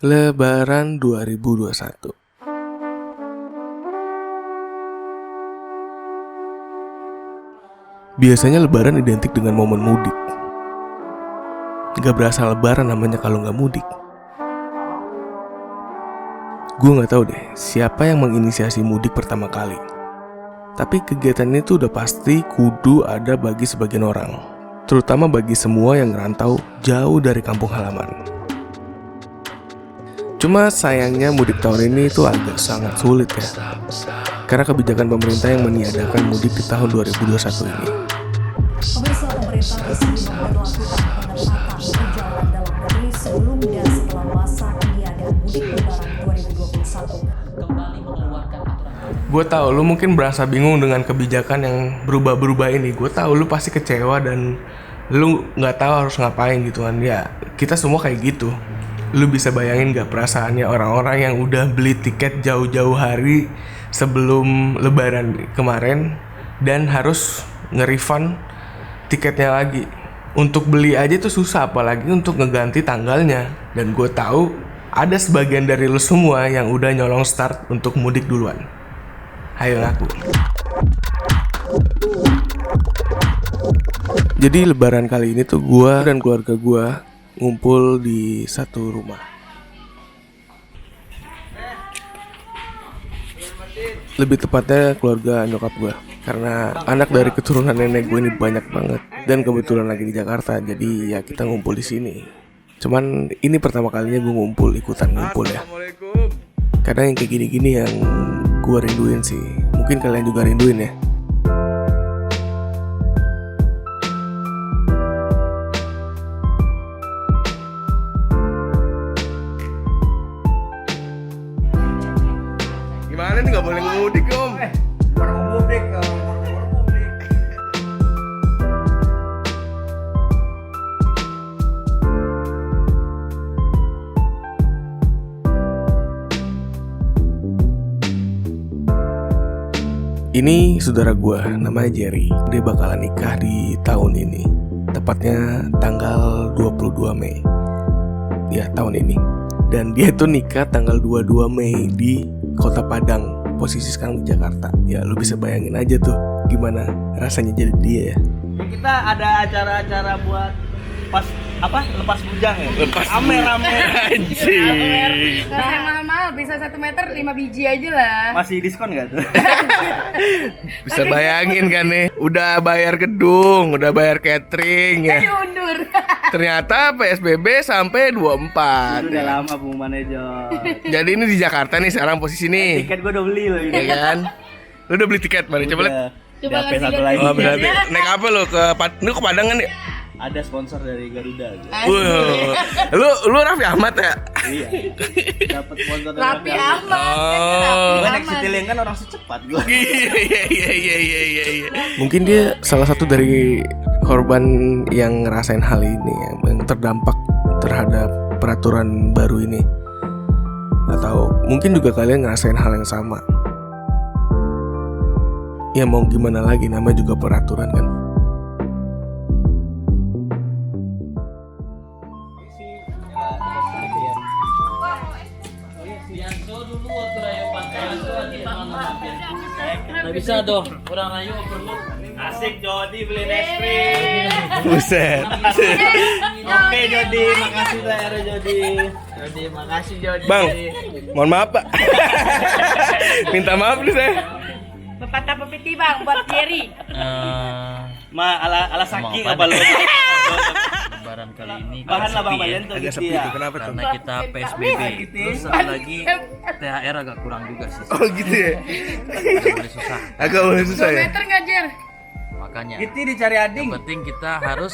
Lebaran 2021. Biasanya lebaran identik dengan momen mudik. Gak berasa lebaran namanya kalau gak mudik. Gue gak tahu deh siapa yang menginisiasi mudik pertama kali. Tapi kegiatan ini tuh udah pasti kudu ada bagi sebagian orang, terutama bagi semua yang ngerantau jauh dari kampung halaman. Cuma sayangnya mudik tahun ini tuh agak sangat sulit ya, karena kebijakan pemerintah yang meniadakan mudik di tahun 2021 ini. Pemirsa, pemerintah resmi memperlakukan pengetatan perjalanan dalam negeri sebelum dan setelah masa peniadaan mudik lebaran 2021. Kembali mengeluarkan aturan. Gue tahu lu mungkin berasa bingung dengan kebijakan yang berubah-berubah ini. Gue tahu lu pasti kecewa dan lu nggak tahu harus ngapain gitu kan. Ya kita semua kayak gitu. Lu bisa bayangin gak perasaannya orang-orang yang udah beli tiket jauh-jauh hari sebelum lebaran kemarin dan harus nge-refund tiketnya lagi. Untuk beli aja tuh susah, apalagi untuk ngeganti tanggalnya. Dan gue tahu ada sebagian dari lu semua yang udah nyolong start untuk mudik duluan. Ayo ngaku. Jadi lebaran kali ini tuh gue dan keluarga gue ngumpul di satu rumah. Lebih tepatnya keluarga nyokap gue, karena anak dari keturunan nenek gue ini banyak banget dan kebetulan lagi di Jakarta, jadi ya kita ngumpul di sini. Cuman ini pertama kalinya gue ikutan ngumpul ya. Karena yang kayak gini-gini yang gue rinduin sih. Mungkin kalian juga rinduin ya. Gimana nih, gak boleh mudik om? Baru mudik, baru mudik. Ini saudara gue, namanya Jerry. Dia bakalan nikah di tahun ini, tepatnya tanggal 22 Mei. Ya, tahun ini. Dan dia tuh nikah tanggal 22 Mei di Kota Padang. Posisi sekarang di Jakarta. Ya, lu bisa bayangin aja tuh gimana rasanya jadi dia ya. Kita ada acara-acara buat lepas bujang ya? Lepas Rame-rame. Anjing. Gak usah mahal-mahal, bisa 1 meter 5 biji aja lah. Masih diskon gak tuh? Bisa bayangin kan nih, udah bayar gedung, udah bayar catering ya. Diundur. Ternyata PSBB sampai 24. Udah lama pengumumannya, Jo. Jadi ini di Jakarta nih sekarang posisi nih. Tiket gue udah beli loh ini. Ya kan? Lu udah beli tiket, mari coba lihat. Coba Coba kasih satu lihat. lagi. Oh, berarti naik apa lu lu ke Padang kan nih? Ada sponsor dari Garuda. Gitu. Lu Raffi Ahmad ya? Iya. Dapat sponsor dari Rapi Garuda. amat. Oh. Gue naik Citylink kan orang secepat gue. Iya. Mungkin dia salah satu dari korban yang ngerasain hal ini ya, yang terdampak terhadap peraturan baru ini. Atau mungkin juga kalian ngerasain hal yang sama. Ya mau gimana lagi, namanya juga peraturan kan. Nggak bisa dong, orang rayu perlu. Asik Jody beli es krim. Buset. Oke Jody, makasih lah Jody. Jody, makasih Jody. Bang, mohon maaf Pak. Minta maaf nih saya. Pepatah pepiti bang, buat Jerry. Ala saking apa lu? Lebaran kali ini Bahan lah Bang sepi ya, Balian tuh Agak gitu sepi ya. tuh, kenapa tuh? karena kita PSBB. Terus satu lagi THR agak kurang juga sih. Oh gitu ya. Agak mulai susah. Agak mulai 2 susah ya. meter nggak Jer? Makanya Gitu dicari ading. yang penting kita harus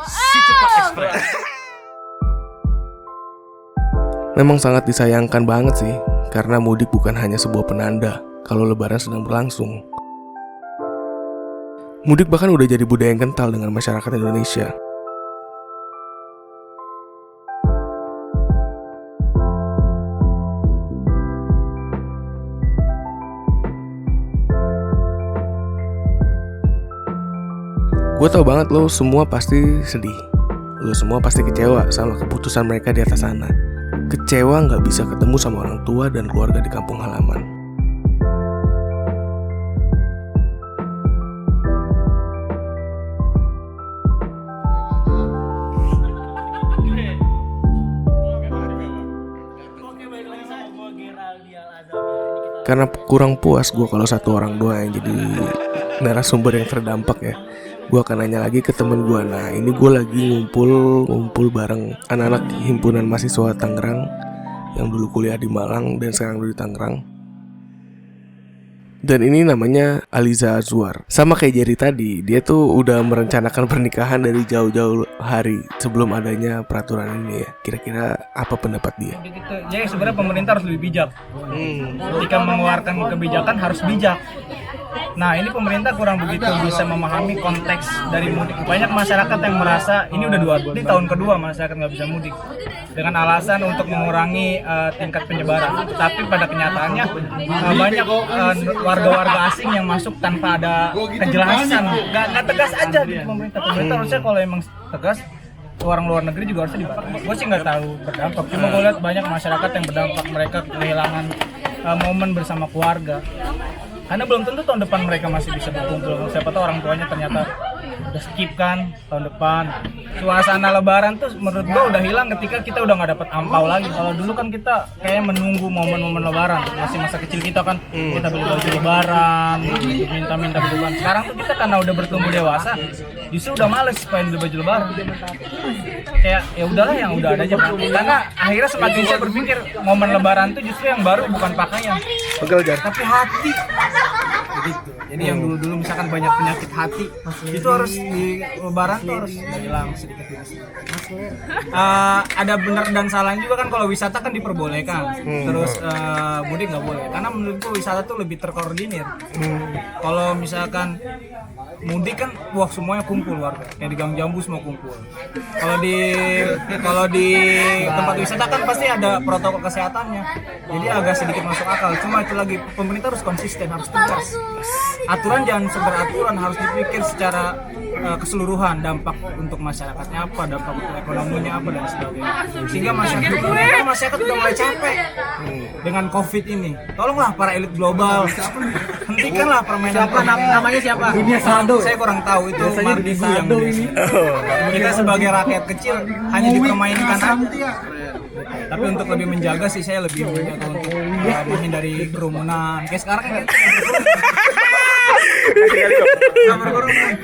si cepat ekspres. Memang sangat disayangkan banget sih, karena mudik bukan hanya sebuah penanda kalau lebaran sedang berlangsung. Mudik bahkan udah jadi budaya yang kental dengan masyarakat Indonesia. Gue tau banget lo semua pasti sedih. Lo semua pasti kecewa sama keputusan mereka di atas sana. kecewa nggak bisa ketemu sama orang tua dan keluarga di kampung halaman. Karena kurang puas gue kalau satu orang doa yang jadi narasumber yang terdampak ya, gue akan nanya lagi ke temen gue. Nah ini gue lagi ngumpul bareng anak-anak himpunan mahasiswa Tangerang yang dulu kuliah di Malang dan sekarang udah di Tangerang. Dan ini namanya Aliza Azwar. Sama kayak Jerry tadi, dia tuh udah merencanakan pernikahan dari jauh-jauh hari sebelum adanya peraturan ini ya. Kira-kira apa pendapat dia? Jadi sebenarnya pemerintah harus lebih bijak. Ketika mengeluarkan kebijakan harus bijak. Nah ini pemerintah kurang begitu bisa memahami konteks dari mudik. Banyak masyarakat yang merasa ini tahun kedua masyarakat nggak bisa mudik dengan alasan untuk mengurangi tingkat penyebaran. Tapi pada kenyataannya banyak warga-warga asing yang masuk tanpa ada kejelasan. Nggak tegas aja gitu pemerintah. Pemerintah harusnya kalau emang tegas, orang luar negeri juga harusnya dibatasi. Gue sih nggak tahu berdampak. Cuma gue lihat banyak masyarakat yang berdampak, mereka kehilangan momen bersama keluarga. Karena belum tentu tahun depan mereka masih bisa berkumpul. Siapa tahu orang tuanya ternyata udah skip kan tahun depan. Suasana lebaran tuh menurut gua udah hilang ketika kita udah nggak dapat ampau lagi. Kalau dulu kan kita kayak menunggu momen-momen lebaran. Masih masa kecil kita kan kita beli baju lebaran, minta-minta beli lebaran. Sekarang tuh kita karena udah bertumbuh dewasa, justru udah males pengen beli baju lebaran. Kayak ya udahlah yang udah ada aja. Karena akhirnya semakin saya berpikir momen lebaran tuh justru yang baru bukan pakaian, tapi hati. Begitu. Jadi yang dulu-dulu misalkan banyak penyakit hati, itu harus di lebaran tuh harus hilang sedikit. Ada benar dan salahnya juga kan, kalau wisata kan diperbolehkan, terus mudik nggak boleh. Karena menurutku wisata tuh lebih terkoordinir. Kalau misalkan mudik kan, wah semuanya kumpul warga, kayak di Gang Jambu semua kumpul. Kalau di tempat wisata kan pasti ada protokol kesehatannya, jadi agak sedikit masuk akal. Cuma itu lagi, pemerintah harus konsisten, harus tegas. Aturan jangan sekedar aturan, harus dipikir secara keseluruhan, dampak untuk masyarakatnya apa, dampak untuk ekonominya apa dan sebagainya. Sehingga masyarakat udah mulai capek dengan COVID ini. Tolonglah para elit global, hentikanlah permainan. Namanya siapa? Dunia Saldo. Saya kurang tahu itu Mardigu yang kita sebagai rakyat kecil hanya dipermainkan aja. Tapi untuk lebih menjaga sih, saya lebih menjaga untuk menghindari kerumunan. Kayak sekarang kan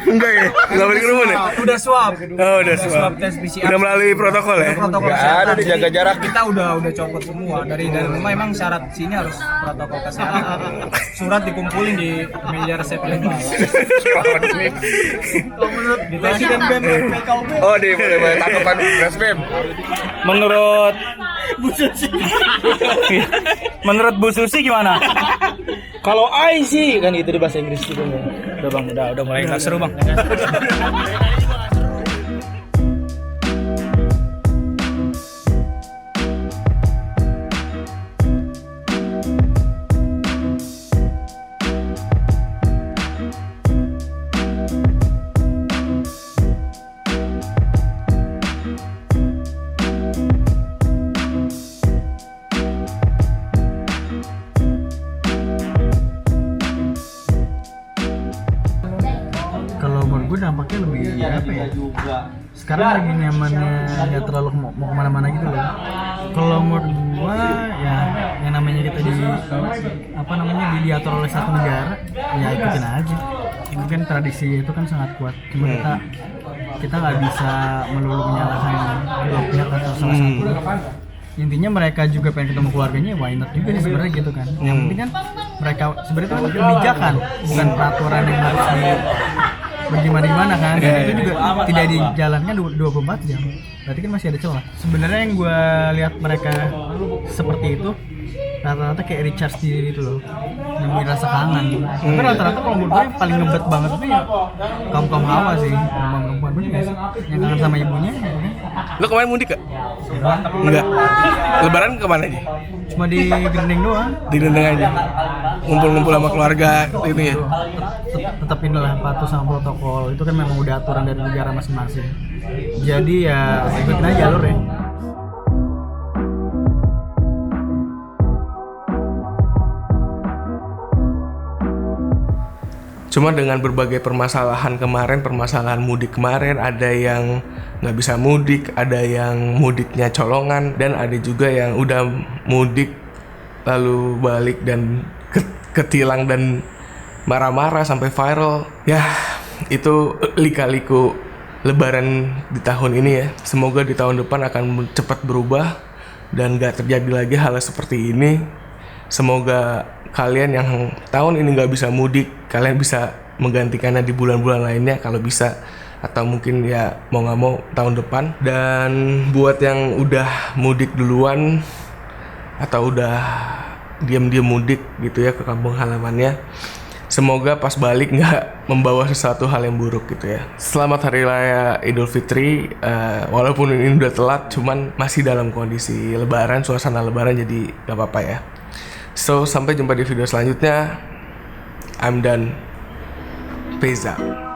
Enggak ya? Enggak berkerumun ya? udah swab. Oh, udah swab. Tes PCR. Udah melalui protokol ya? Protokol kesehatan. Ada dijaga jarak. Kita udah copot semua dari rumah. Emang syarat sini harus protokol kesehatan. Surat dikumpulin di meja resep ini. Menurut Presiden BEM PKUB. Oh, di tanggapan Presbem. Menurut Bu Susi. Menurut Bu Susi gimana? Kalau I sih kan itu di bahasa Inggris gitu. Udah bang, udah mulai nggak seru bang. Dampaknya lebih apa ya? Sekarang lagi nyamannya nggak terlalu mau kemana-mana gitu loh. Kalau menurut gua ya yang namanya kita diatur oleh satu negara, ya ikutin aja. Mungkin tradisi itu kan sangat kuat. Cuma kita nggak bisa melulu menyalahkan dua pihak atau salah satu. Intinya mereka juga pengen ketemu keluarganya, why not juga sih sebenarnya gitu kan. Yang penting kan mereka sebenarnya itu kebijakan, bukan peraturan yang harus bagaimana kan, dan itu juga tidak dijalankan 24 jam. Berarti kan masih ada celah. Sebenarnya yang gue lihat mereka seperti itu rata-rata kayak recharge diri itu loh, yang rasa kangen. Tapi rata-rata kalau menurut gue yang paling ngebet banget itu ya kaum hawa sih, kaum perempuan bener nggak sih, yang kangen sama ibunya. Lo kemarin mudik gak? Enggak. Lebaran kemana aja? Cuma di Grendeng doang. Di Grendeng aja. Ngumpul-ngumpul sama keluarga itu ya. Tetap inilah patuh sama protokol. Itu kan memang udah aturan dari negara masing-masing. Jadi ya ikutin aja jalur ya. Cuma dengan berbagai permasalahan kemarin, permasalahan mudik kemarin, ada yang nggak bisa mudik, ada yang mudiknya colongan, dan ada juga yang udah mudik lalu balik dan ketilang dan marah-marah sampai viral. Ya, itu lika-liku Lebaran di tahun ini ya. Semoga di tahun depan akan cepat berubah dan gak terjadi lagi hal seperti ini. Semoga kalian yang tahun ini gak bisa mudik, kalian bisa menggantikannya di bulan-bulan lainnya kalau bisa, atau mungkin ya mau gak mau tahun depan. Dan buat yang udah mudik duluan atau udah diam-diam mudik gitu ya ke kampung halamannya, semoga pas balik nggak membawa sesuatu hal yang buruk gitu ya. Selamat Hari Raya Idul Fitri. Walaupun ini udah telat, cuman masih dalam kondisi Lebaran, suasana Lebaran, jadi nggak apa-apa ya. So, sampai jumpa di video selanjutnya. I'm done. Peace out.